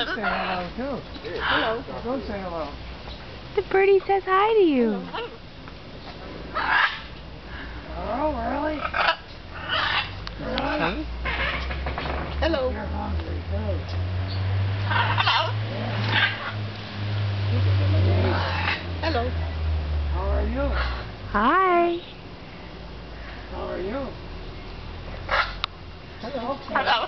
say hello too. Hello. Go say hello. The birdie says hi to you. Oh, really? Really? Hello. You're hungry too. Hello. How are you? Hi. How are you? Hello. Hello.